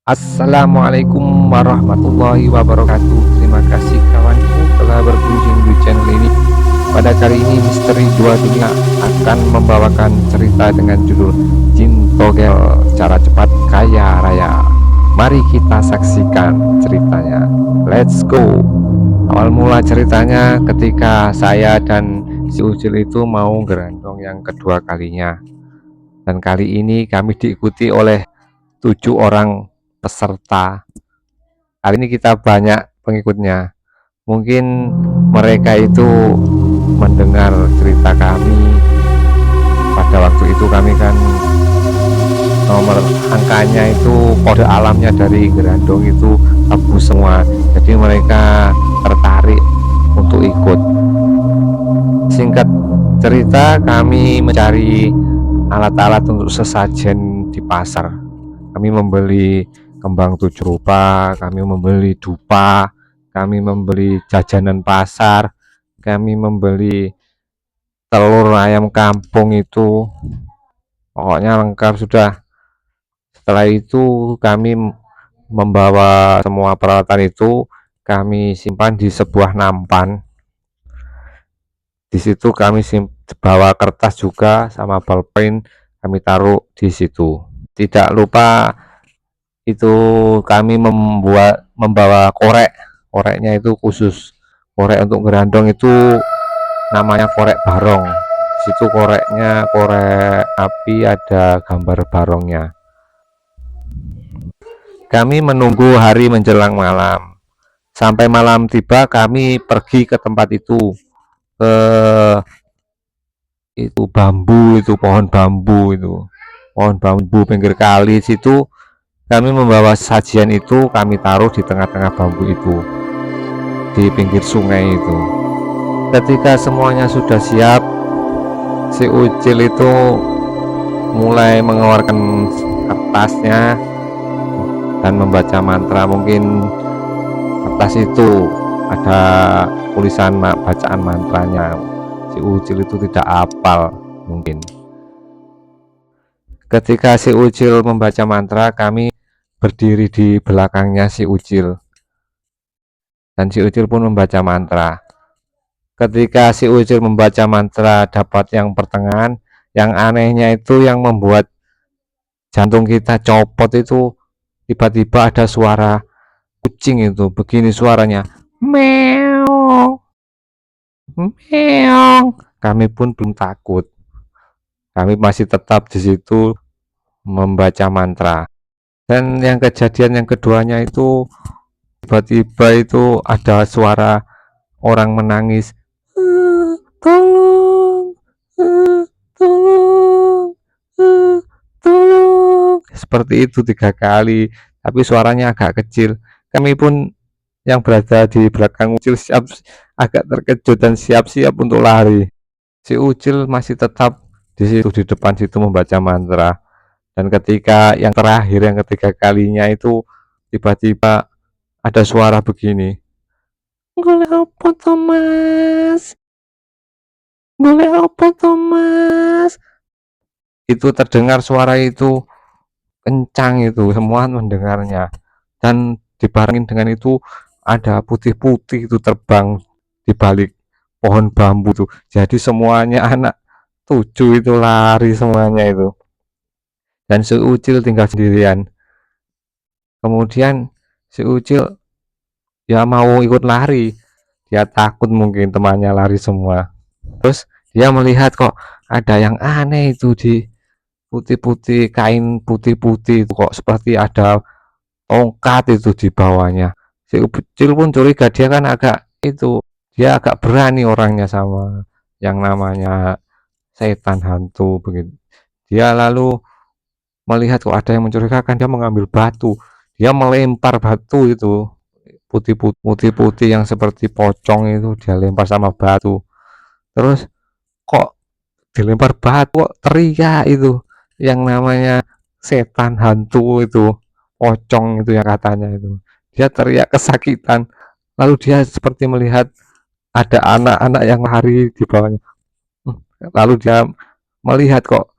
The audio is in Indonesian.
Assalamualaikum warahmatullahi wabarakatuh. Terima kasih kawanku telah berkunjung di channel ini. Pada kali ini Misteri Dua Dunia akan membawakan cerita dengan judul Jin Togel Cara Cepat Kaya Raya. Mari kita saksikan ceritanya. Let's go. Awal mula ceritanya ketika saya dan si Ucil itu mau gerandong yang kedua kalinya. Dan kali ini kami diikuti oleh 7 orang peserta. Kali ini kita banyak pengikutnya. Mungkin mereka itu mendengar cerita kami. Pada waktu itu kami kan nomor angkanya itu kode alamnya dari gerandong itu tebus semua. Jadi mereka tertarik untuk ikut. Singkat cerita, kami mencari alat-alat untuk sesajen di pasar. Kami membeli kembang 7 rupa, kami membeli dupa, kami membeli jajanan pasar, kami membeli telur ayam kampung itu, pokoknya lengkap sudah. Setelah itu kami membawa semua peralatan itu, kami simpan di sebuah nampan. Di situ kami bawa kertas juga sama pulpen, kami taruh di situ. Tidak lupa itu kami membawa korek. Koreknya itu khusus korek untuk gerandong, itu namanya korek barong. Di situ koreknya korek api, ada gambar barongnya. Kami menunggu hari menjelang malam. Sampai malam tiba, kami pergi ke tempat itu, ke itu bambu, itu pohon bambu, itu pohon bambu pinggir kali situ. Kami membawa sajian itu, kami taruh di tengah-tengah bambu itu, di pinggir sungai itu. Ketika semuanya sudah siap, si Ucil itu mulai mengeluarkan kertasnya dan membaca mantra. Mungkin kertas itu ada tulisan bacaan mantranya. Si Ucil itu tidak hafal mungkin. Ketika si Ucil membaca mantra, kami berdiri di belakangnya si Ucil, dan si Ucil pun membaca mantra. Ketika si Ucil membaca mantra dapat yang pertengahan, yang anehnya itu yang membuat jantung kita copot itu, tiba-tiba ada suara kucing itu, begini suaranya, meong meong. Kami pun belum takut, kami masih tetap di situ membaca mantra. Dan yang kejadian yang keduanya itu, tiba-tiba itu ada suara orang menangis, tolong, tolong, tolong, seperti itu 3 kali, tapi suaranya agak kecil. Kami pun yang berada di belakang Ucil agak terkejut dan siap-siap untuk lari. Si Ucil masih tetap di situ, di depan situ membaca mantra. Dan ketika yang terakhir, yang ketiga kalinya itu, tiba-tiba ada suara begini, boleh apa Thomas, boleh apa Thomas. Itu terdengar suara itu kencang, itu semua mendengarnya. Dan dibarengin dengan itu ada putih-putih itu terbang di balik pohon bambu tuh. Jadi semuanya anak 7 itu lari semuanya itu, dan si Ucil tinggal sendirian. Kemudian si Ucil ya mau ikut lari, dia takut mungkin temannya lari semua. Terus dia melihat kok ada yang aneh itu, di putih-putih, kain putih-putih itu kok seperti ada tongkat itu di bawahnya. Si Ucil pun curiga, dia kan agak itu, dia agak berani orangnya sama yang namanya setan hantu begitu. Dia lalu melihat kok ada yang mencurigakan, dia mengambil batu, dia melempar batu itu, putih-putih yang seperti pocong itu dia lempar sama batu. Terus kok dilempar batu, kok teriak itu yang namanya setan hantu itu, pocong itu yang katanya itu. Dia teriak kesakitan, lalu dia seperti melihat ada anak-anak yang lari di bawahnya. Lalu dia melihat kok